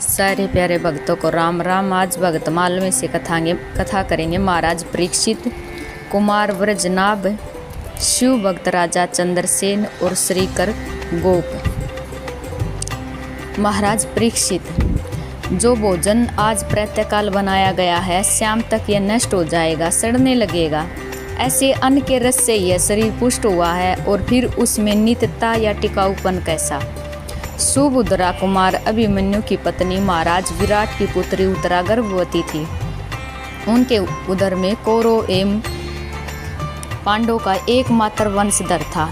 सारे प्यारे भक्तों को राम राम। आज भक्त माल में से कथा करेंगे महाराज परीक्षित कुमार व्रजनाभ, शिव भक्त राजा चंद्रसेन और श्रीकर गोप। महाराज परीक्षित, जो भोजन आज प्रातःकाल बनाया गया है शाम तक यह नष्ट हो जाएगा, सड़ने लगेगा। ऐसे अन्न के रस से यह शरीर पुष्ट हुआ है और फिर उसमें नित्यता या टिकाऊपन कैसा। सुभद्रा कुमार अभिमन्यु की पत्नी महाराज विराट की पुत्री उत्तरा गर्भवती थी। उनके उदर में कौरव एवं पांडवों का एकमात्र वंशधर था।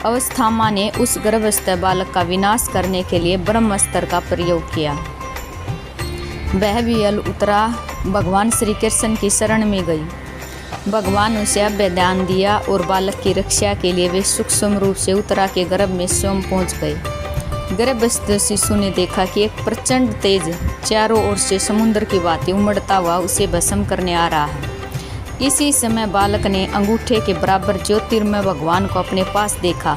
अवस्थामा ने उस गर्भस्थ बालक का विनाश करने के लिए ब्रह्मास्त्र का प्रयोग किया। वह वियल उत्तरा भगवान श्री कृष्ण की शरण में गई। भगवान उसे वरदान दिया और बालक की रक्षा के लिए वे सूक्ष्म रूप से उत्तरा के गर्भ में स्वयं पहुंच गए। गर्भस्थ शिशु ने देखा कि एक प्रचंड तेज चारों ओर से समुद्र की भांति उमड़ता हुआ उसे भस्म करने आ रहा है। इसी समय बालक ने अंगूठे के बराबर ज्योतिर्मय भगवान को अपने पास देखा।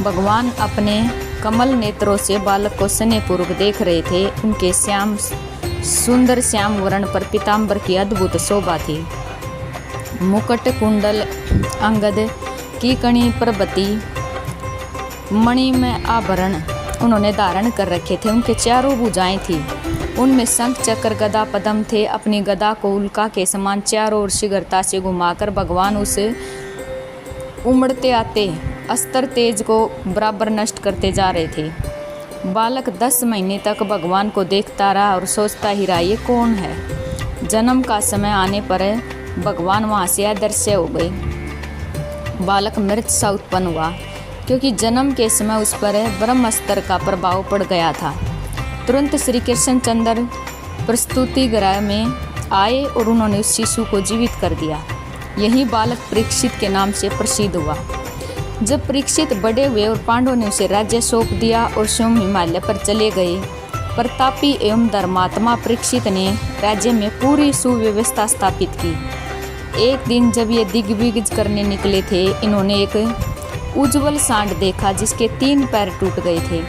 भगवान अपने कमल नेत्रों से बालक को स्नेहपूर्वक देख रहे थे। उनके सुंदर श्याम वर्ण पर पीताम्बर की अद्भुत शोभा थी। मुकुट, कुंडल, अंगद, कीकणी, प्रभृति मणि में आभरण उन्होंने धारण कर रखे थे। उनके चारों भुजाएं थी, उनमें शंख, चक्र, गदा, पद्म थे। अपनी गदा को उल्का के समान चारों ओर शीघ्रता से घुमाकर भगवान उसे उमड़ते आते अस्त्र तेज को बराबर नष्ट करते जा रहे थे। बालक 10 महीने तक भगवान को देखता रहा और सोचता ही रहा, ये कौन है। जन्म का समय आने पर भगवान वहाँ से अदृश्य हो गए। बालक मृत सा उत्पन्न हुआ, क्योंकि जन्म के समय उस पर ब्रह्मास्त्र का प्रभाव पड़ गया था। तुरंत श्री कृष्णचंद्र प्रस्तुति गृह में आए और उन्होंने उस शिशु को जीवित कर दिया। यही बालक परीक्षित के नाम से प्रसिद्ध हुआ। जब परीक्षित बड़े हुए और पांडवों ने उसे राज्य सौंप दिया और स्वयं हिमालय पर चले गए, प्रतापी एवं धर्मात्मा परीक्षित ने राज्य में पूरी सुव्यवस्था स्थापित की। एक दिन जब ये दिग्विजय करने निकले थे, इन्होंने एक उज्जवल सांड देखा जिसके 3 पैर टूट गए थे,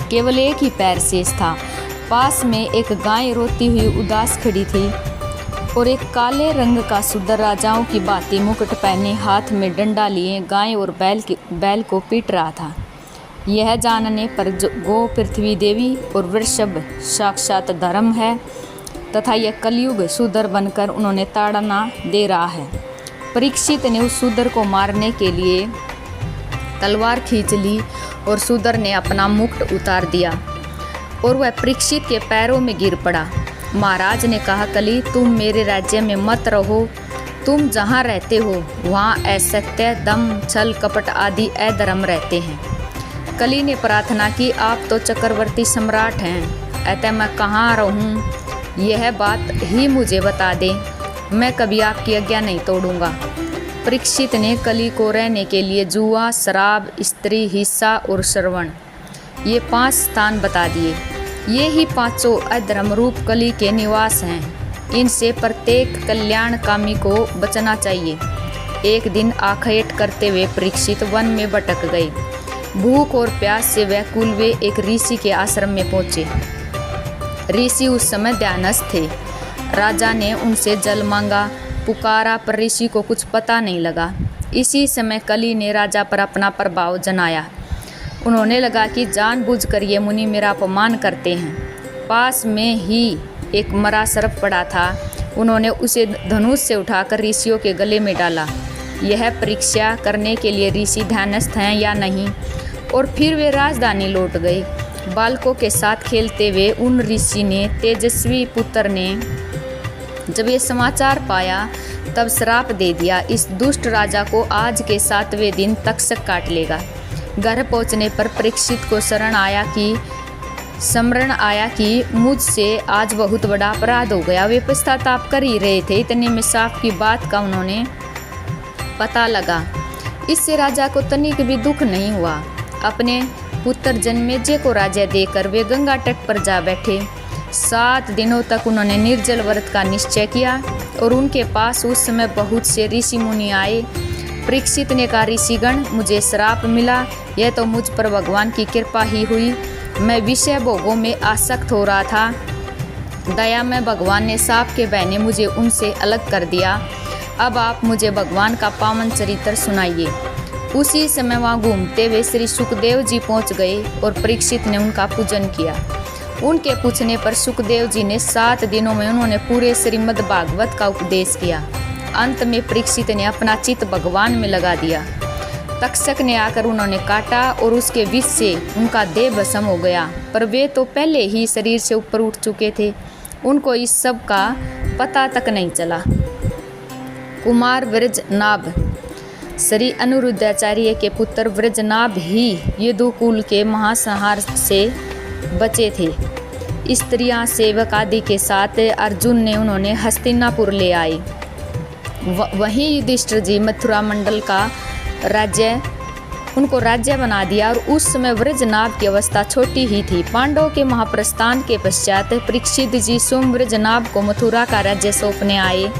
केवल एक ही पैर शेष था। पास में एक गाय रोती हुई उदास खड़ी थी और एक काले रंग का सुंदर राजाओं की भांति मुकुट पहने हाथ में डंडा लिए गाय और बैल को पीट रहा था। यह जानने पर गो पृथ्वी देवी और वृषभ साक्षात धर्म है तथा यह कलयुग शूद्र बनकर उन्होंने ताड़ना दे रहा है। परीक्षित ने उस शूद्र को मारने के लिए तलवार खींच ली और शूद्र ने अपना मुकुट उतार दिया और वह परीक्षित के पैरों में गिर पड़ा। महाराज ने कहा, कली तुम मेरे राज्य में मत रहो। तुम जहाँ रहते हो वहाँ असत्य, दम, छल, कपट आदि अधर्म रहते हैं। कली ने प्रार्थना की, आप तो चक्रवर्ती सम्राट हैं, अतः मैं कहाँ रहूँ यह बात ही मुझे बता दें, मैं कभी आपकी आज्ञा नहीं तोड़ूंगा। परीक्षित ने कली को रहने के लिए जुआ, शराब, स्त्री, हिस्सा और श्रवण ये 5 स्थान बता दिए। ये ही 5 अधर्म रूप कली के निवास हैं। इनसे प्रत्येक कल्याणकामी को बचना चाहिए। एक दिन आखेट करते हुए परीक्षित वन में भटक गए। भूख और प्यास से व्याकुल वे एक ऋषि के आश्रम में पहुँचे। ऋषि उस समय ध्यानस्थ थे। राजा ने उनसे जल मांगा, पुकारा, पर ऋषि को कुछ पता नहीं लगा। इसी समय कली ने राजा पर अपना प्रभाव जनाया। उन्होंने लगा कि जानबूझकर ये मुनि मेरा अपमान करते हैं। पास में ही एक मरा सर्प पड़ा था। उन्होंने उसे धनुष से उठाकर ऋषियों के गले में डाला। यह परीक्षा करने के लिए ऋषि ध्यानस्थ हैं या नहीं, और फिर वे राजधानी लौट गए। बालकों के साथ खेलते हुए उन ऋषि ने तेजस्वी पुत्र ने जब ये समाचार पाया तब श्राप दे दिया, इस दुष्ट राजा को आज के 7वें दिन तक्षक काट लेगा। घर पहुंचने पर परीक्षित को स्मरण आया कि मुझसे आज बहुत बड़ा अपराध हो गया। वे पश्चाताप कर ही रहे थे, इतने में सांप की बात का उन्होंने पता लगा। इससे राजा को तनिक भी दुख नहीं हुआ। अपने पुत्र जन्मेजय को राज्य देकर वे गंगा तट पर जा बैठे। 7 दिनों तक उन्होंने निर्जल व्रत का निश्चय किया और उनके पास उस समय बहुत से ऋषि मुनि आए। परीक्षित ने कहा, ऋषिगण मुझे श्राप मिला, यह तो मुझ पर भगवान की कृपा ही हुई। मैं विषय भोगों में आसक्त हो रहा था। दया में भगवान ने साप के बहने मुझे उनसे अलग कर दिया। अब आप मुझे भगवान का पावन चरित्र सुनाइए। उसी समय वहाँ घूमते हुए श्री सुखदेव जी पहुँच गए और परीक्षित ने उनका पूजन किया। उनके पूछने पर सुखदेव जी ने 7 दिनों में उन्होंने पूरे श्रीमद् भागवत का उपदेश किया। अंत में परीक्षित ने अपना चित्त भगवान में लगा दिया। तक्षक ने आकर उन्होंने काटा और उसके विष से उनका देह भस्म हो गया, पर वे तो पहले ही शरीर से ऊपर उठ चुके थे। उनको इस सब का पता तक नहीं चला। कुमार वृजनाभ। श्री अनिरुद्धाचार्य के पुत्र वृजनाभ ही यदुकुल के महासंहार से बचे थे। स्त्रियां सेवक आदि के साथ अर्जुन ने उन्होंने हस्तिनापुर ले आए। वहीं युधिष्ठिर जी मथुरा मंडल का उनको राज्य बना दिया और उस समय वृजनाभ की अवस्था छोटी ही थी। पांडवों के महाप्रस्थान के पश्चात परीक्षित जी स्वयं वृजनाभ को मथुरा का राज्य सौंपने आए।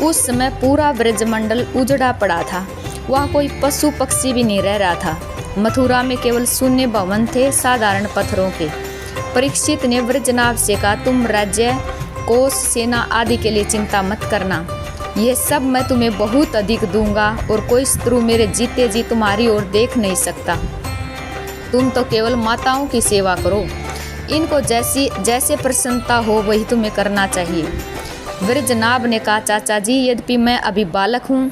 उस समय पूरा ब्रजमंडल उजड़ा पड़ा था। वहाँ कोई पशु पक्षी भी नहीं रह रहा था। मथुरा में केवल शून्य भवन थे, साधारण पत्थरों के। परीक्षित ने वृजनाभ से कहा, तुम राज्य, कोष, सेना आदि के लिए चिंता मत करना। यह सब मैं तुम्हें बहुत अधिक दूंगा और कोई शत्रु मेरे जीते जी तुम्हारी ओर देख नहीं सकता। तुम तो केवल माताओं की सेवा करो। इनको जैसे प्रसन्नता हो वही तुम्हें करना चाहिए। वृजनाभ ने कहा, चाचा जी, यद्यपि मैं अभी बालक हूँ,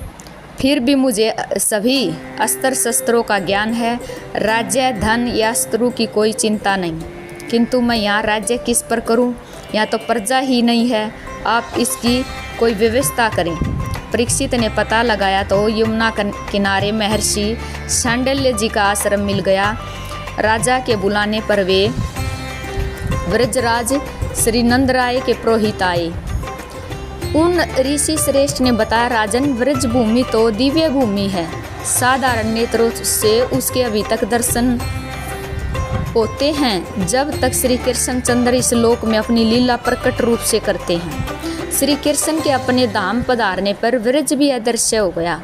फिर भी मुझे सभी अस्त्र शस्त्रों का ज्ञान है। राज्य, धन या शत्रु की कोई चिंता नहीं। किंतु मैं यहाँ राज्य किस पर करूँ? यहाँ तो प्रजा ही नहीं है। आप इसकी कोई व्यवस्था करें। परीक्षित ने पता लगाया तो यमुना किनारे महर्षि शांडिल्य जी का आश्रम मिल गया। राजा के बुलाने पर वे व्रजराज श्री नंदराय के पुरोहित आए। उन ऋषि श्रेष्ठ ने बताया, राजन, व्रज भूमि तो दिव्य भूमि है। साधारण नेत्रों से उसके अभी तक दर्शन होते हैं जब तक श्री कृष्ण चंद्र इस लोक में अपनी लीला प्रकट रूप से करते हैं। श्री कृष्ण के अपने धाम पधारने पर व्रज भी अदृश्य हो गया।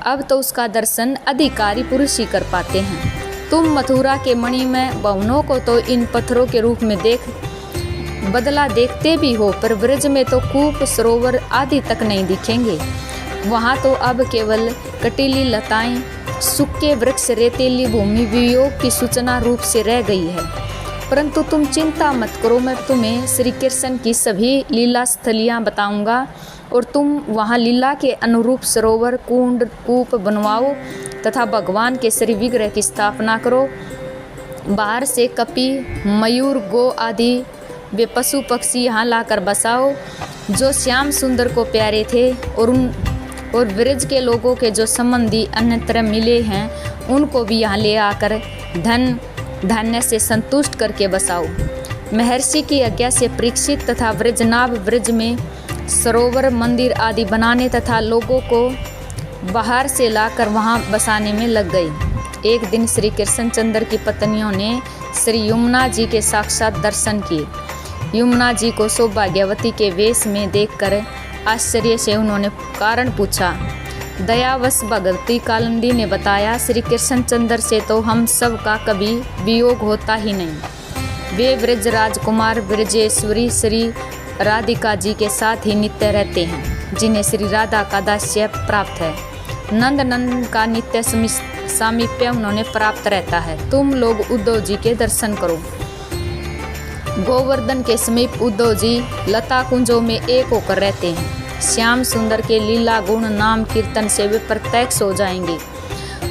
अब तो उसका दर्शन अधिकारी पुरुष ही कर पाते हैं। तुम मथुरा के मणिमय भवनों को तो इन पत्थरों के रूप में बदला देखते भी हो, पर ब्रज में तो कूप, सरोवर आदि तक नहीं दिखेंगे। वहाँ तो अब केवल कटीली लताएं, सूखे वृक्ष, रेतीली भूमि वियोग की सूचना रूप से रह गई है। परंतु तुम चिंता मत करो, मैं तुम्हें श्री कृष्ण की सभी लीला स्थलियाँ बताऊँगा और तुम वहाँ लीला के अनुरूप सरोवर, कुंड, कूप बनवाओ तथा भगवान के श्री विग्रह की स्थापना करो। बाहर से कपि, मयूर, गो आदि वे पशु पक्षी यहाँ लाकर बसाओ जो श्याम सुंदर को प्यारे थे, और ब्रज के लोगों के जो संबंधी अन्यत्र मिले हैं उनको भी यहाँ ले आकर धन धान्य से संतुष्ट करके बसाओ। महर्षि की आज्ञा से परीक्षित तथा वृजनाभ ब्रज में सरोवर, मंदिर आदि बनाने तथा लोगों को बाहर से लाकर वहाँ बसाने में लग गई। एक दिन श्री कृष्णचंद्र की पत्नियों ने श्री यमुना जी के साक्षात दर्शन किए। यमुना जी को सौभाग्यवती के वेश में देखकर आश्चर्य से उन्होंने कारण पूछा। दयावश भगवती कालिंदी ने बताया, श्री कृष्णचंद्र से तो हम सब का कभी वियोग होता ही नहीं। वे ब्रज राजकुमार ब्रजेश्वरी श्री राधिका जी के साथ ही नित्य रहते हैं, जिन्हें श्री राधा का दास्य प्राप्त है। नंद का नित्य सामीप्य उन्होंने प्राप्त रहता है। तुम लोग उद्धव जी के दर्शन करो। गोवर्धन के समीप उद्धव जी लता कुंजों में एक होकर रहते हैं। श्याम सुंदर के लीला गुण नाम कीर्तन से वे प्रत्यक्ष हो जाएंगे।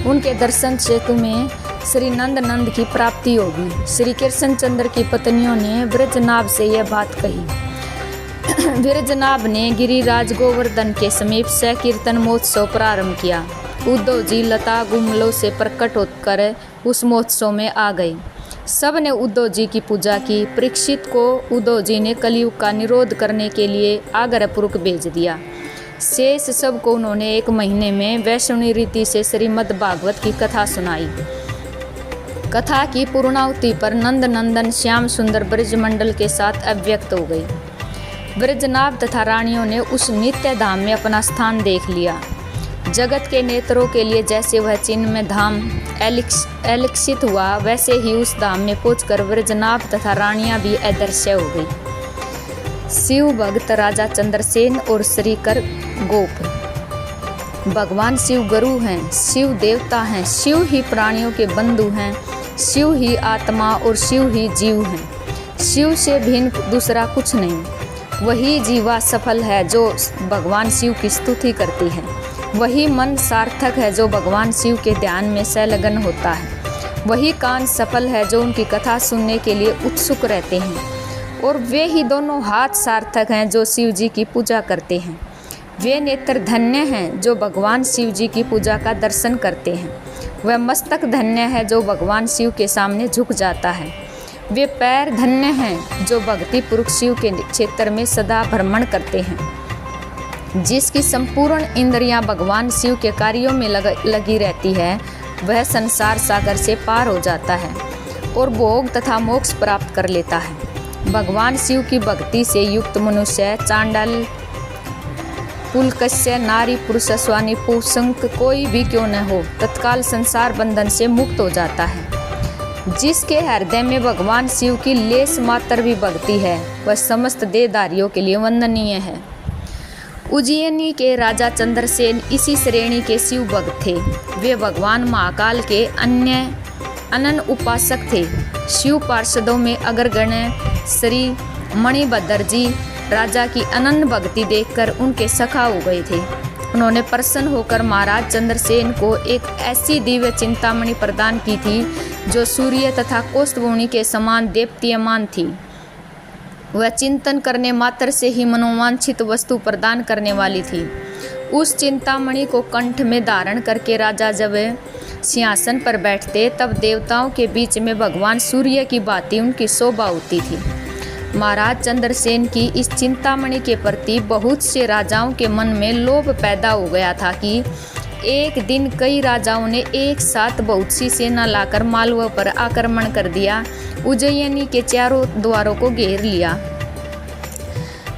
उनके दर्शन से तुम्हें श्री नंद की प्राप्ति होगी। श्री कृष्णचंद्र की पत्नियों ने वृजनाभ से यह बात कही। वृजनाभ ने गिरिराज गोवर्धन के समीप कीर्तन महोत्सव प्रारंभ किया। उद्धव जी लता गुमलों से प्रकट होकर उस महोत्सव में आ गए। सब ने उद्धव जी की पूजा की। परीक्षित को उद्धव जी ने कलयुग का निरोध करने के लिए आग्रहपूर्वक भेज दिया। शेष सब को उन्होंने 1 महीने में वैष्णवी रीति से श्रीमद् भागवत की कथा सुनाई। कथा की पूर्णाहुति पर नंद नंदन श्याम सुंदर ब्रजमंडल के साथ अव्यक्त हो गई। ब्रजनाभ तथा रानियों ने उस नित्य धाम में अपना स्थान देख लिया। जगत के नेत्रों के लिए जैसे वह चिन्ह में धाम एलिक्षित हुआ, वैसे ही उस धाम में पहुंचकर व्रजनाभ तथा रानियां भी अदृश्य हो गई। शिव भक्त राजा चंद्रसेन और श्रीकर गोप। भगवान शिव गुरु हैं, शिव देवता हैं, शिव ही प्राणियों के बंधु हैं, शिव ही आत्मा और शिव ही जीव हैं। शिव से भिन्न दूसरा कुछ नहीं। वही जीवा सफल है जो भगवान शिव की स्तुति करती है। वही मन सार्थक है जो भगवान शिव के ध्यान में संलग्न होता है। वही कान सफल है जो उनकी कथा सुनने के लिए उत्सुक रहते हैं। और वे ही दोनों हाथ सार्थक हैं जो शिव जी की पूजा करते हैं। वे नेत्र धन्य हैं जो भगवान शिव जी की पूजा का दर्शन करते हैं। वह मस्तक धन्य है जो भगवान शिव के सामने झुक जाता है। वे पैर धन्य हैं जो भक्ति पूर्वक शिव के क्षेत्र में सदा भ्रमण करते हैं। जिसकी संपूर्ण इंद्रियां भगवान शिव के कार्यों में लगी रहती है, वह संसार सागर से पार हो जाता है और भोग तथा मोक्ष प्राप्त कर लेता है। भगवान शिव की भक्ति से युक्त मनुष्य चांडाल, पुलकस्य, नारी, पुरुष, स्वानी, पुंसक कोई भी क्यों न हो, तत्काल संसार बंधन से मुक्त हो जाता है। जिसके हृदय में भगवान शिव की लेस मात्र भी भक्ति है, वह समस्त देहधारियों के लिए वंदनीय है। उज्जैनी के राजा चंद्रसेन इसी श्रेणी के शिव भक्त थे। वे भगवान महाकाल के अनन्य उपासक थे। शिव पार्षदों में अग्रगण्य श्री मणिभद्र जी राजा की अनन्य भक्ति देखकर उनके सखा हो गए थे। उन्होंने प्रसन्न होकर महाराज चंद्रसेन को एक ऐसी दिव्य चिंतामणि प्रदान की थी जो सूर्य तथा कौस्तुभमणि के समान देदीप्यमान थी। वह चिंतन करने मात्र से ही मनोवांछित वस्तु प्रदान करने वाली थी। उस चिंतामणि को कंठ में धारण करके राजा जब सिंहासन पर बैठते, तब देवताओं के बीच में भगवान सूर्य की भांति उनकी शोभा होती थी। महाराज चंद्रसेन की इस चिंतामणि के प्रति बहुत से राजाओं के मन में लोभ पैदा हो गया था कि एक दिन कई राजाओं ने एक साथ बहुत सी सेना लाकर मालवा पर आक्रमण कर दिया, उज्जैनी के चारों द्वारों को घेर लिया।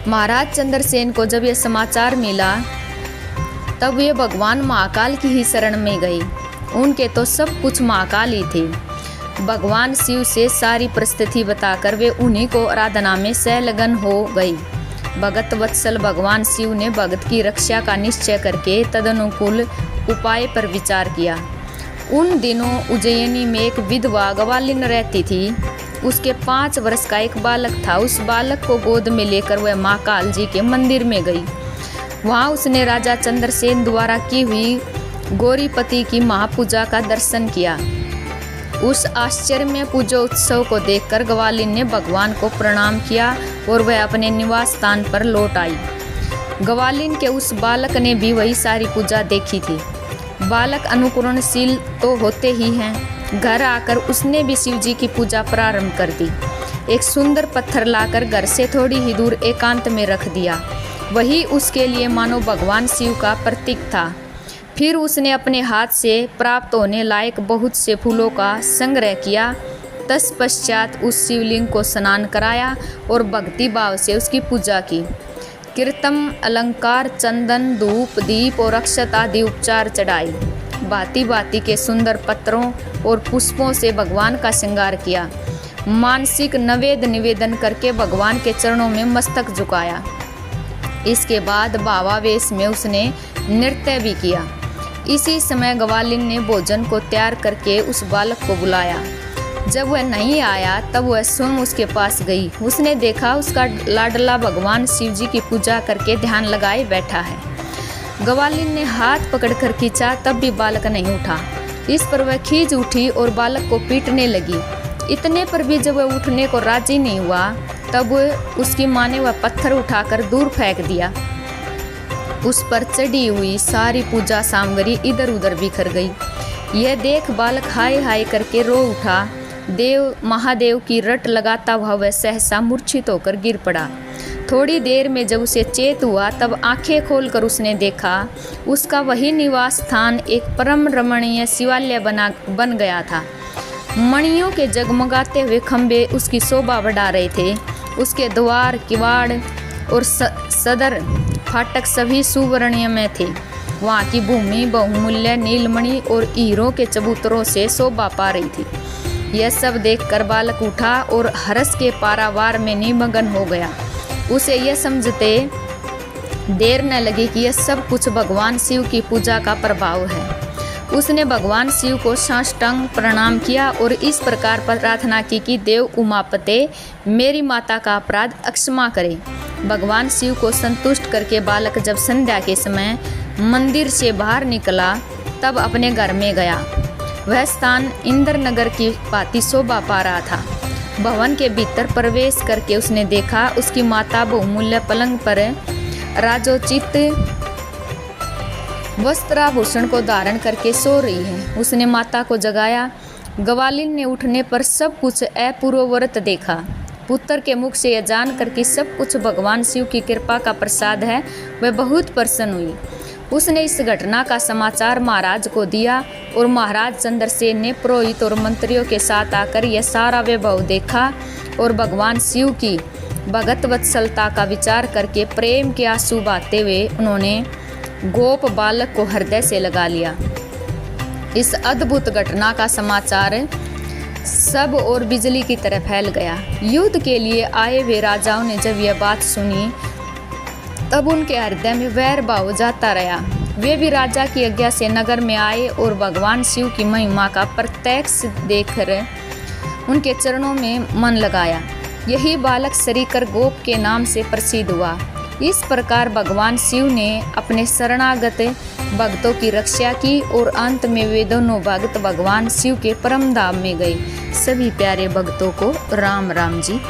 महाराज चंद्रसेन को जब यह समाचार मिला, तब वे भगवान महाकाल की ही शरण में गए। उनके तो सब कुछ महाकाल ही थे। भगवान शिव से सारी परिस्थिति बताकर वे उन्हीं को आराधना में संलग्न हो गई। भगत वत्सल भगवान शिव ने भगत की रक्षा का निश्चय करके तदनुकूल उपाय पर विचार किया। उन दिनों उज्जैनी में एक विधवा गवालिन रहती थी। उसके 5 वर्ष का एक बालक था। उस बालक को गोद में लेकर वह महाकाल जी के मंदिर में गई। वहाँ उसने राजा चंद्रसेन द्वारा की हुई गौरीपति की महापूजा का दर्शन किया। उस आश्चर्यमय पूजा उत्सव को देखकर ग्वालिन ने भगवान को प्रणाम किया और वह अपने निवास स्थान पर लौट आई। ग्वालिन के उस बालक ने भी वही सारी पूजा देखी थी। बालक अनुकरणशील तो होते ही हैं। घर आकर उसने भी शिव जी की पूजा प्रारंभ कर दी। एक सुंदर पत्थर लाकर घर से थोड़ी ही दूर एकांत में रख दिया। वही उसके लिए मानो भगवान शिव का प्रतीक था। फिर उसने अपने हाथ से प्राप्त होने लायक बहुत से फूलों का संग्रह किया। तत्पश्चात उस शिवलिंग को स्नान कराया और भक्ति भाव से उसकी पूजा की। कीर्तन, अलंकार, चंदन, धूप, दीप और अक्षत आदि उपचार चढ़ाए। भांति भांति के सुंदर पत्रों और पुष्पों से भगवान का श्रृंगार किया। मानसिक नैवेद्य निवेदन करके भगवान के चरणों में मस्तक झुकाया। इसके बाद भावावेश में उसने नृत्य भी किया। इसी समय ग्वालिन ने भोजन को तैयार करके उस बालक को बुलाया। जब वह नहीं आया, तब वह स्वयं उसके पास गई। उसने देखा उसका लाडला भगवान शिव जी की पूजा करके ध्यान लगाए बैठा है। ग्वालिन ने हाथ पकड़कर खींचा, तब भी बालक नहीं उठा। इस पर वह खींच उठी और बालक को पीटने लगी। इतने पर भी जब वह उठने को राजी नहीं हुआ, तब उसकी माँ ने वह पत्थर उठाकर दूर फेंक दिया। उस पर चढ़ी हुई सारी पूजा सामग्री इधर उधर बिखर गई। यह देख बालक हाय हाय करके रो उठा। देव महादेव की रट लगाता हुआ वह सहसा मूर्छित होकर गिर पड़ा। थोड़ी देर में जब उसे चेत हुआ, तब आंखें खोलकर उसने देखा उसका वही निवास स्थान एक परम रमणीय शिवालय बन गया था। मणियों के जगमगाते हुए खंभे उसकी शोभा बढ़ा रहे थे। उसके द्वार, किवाड़ और सदर फाटक सभी सुवर्णीय में थे। वहाँ की भूमि बहुमूल्य नीलमणि और हीरों के चबूतरों से शोभा पा रही थी। यह सब देखकर बालक उठा और हर्ष के पारावार में निमग्न हो गया। उसे यह समझते देर न लगी कि यह सब कुछ भगवान शिव की पूजा का प्रभाव है। उसने भगवान शिव को साष्टांग प्रणाम किया और इस प्रकार प्रार्थना की कि देव उमापते मेरी माता का अपराध क्षमा करे। भगवान शिव को संतुष्ट करके बालक जब संध्या के समय मंदिर से बाहर निकला तब अपने घर में गया। वह स्थान इंद्रनगर की भांति शोभा पा रहा था। भवन के भीतर प्रवेश करके उसने देखा उसकी माता बहुमूल्य पलंग पर राजोचित वस्त्राभूषण को धारण करके सो रही है। उसने माता को जगाया। ग्वालिन ने उठने पर सब कुछ अपूर्ववत देखा। पुत्र के मुख से यह जानकर कि सब कुछ भगवान शिव की कृपा का प्रसाद है, वह बहुत प्रसन्न हुई। उसने इस घटना का समाचार महाराज को दिया और महाराज चंद्रसेन ने पुरोहित और मंत्रियों के साथ आकर यह सारा वैभव देखा और भगवान शिव की भगत वत्सलता का विचार करके प्रेम के आंसू बहाते हुए उन्होंने गोप बालक को हृदय से लगा लिया। इस अद्भुत घटना का समाचार सब और बिजली की तरह फैल गया। युद्ध के लिए आए हुए राजाओं ने जब यह बात सुनी तब उनके हृदय में वैर भाव जाता रहा। वे भी राजा की आज्ञा से नगर में आए और भगवान शिव की महिमा का प्रत्यक्ष देखकर उनके चरणों में मन लगाया। यही बालक श्रीकर गोप के नाम से प्रसिद्ध हुआ। इस प्रकार भगवान शिव ने अपने शरणागत भक्तों की रक्षा की और अंत में वे दोनों भक्त भगवान शिव के परम धाम में गए। सभी प्यारे भक्तों को राम राम जी।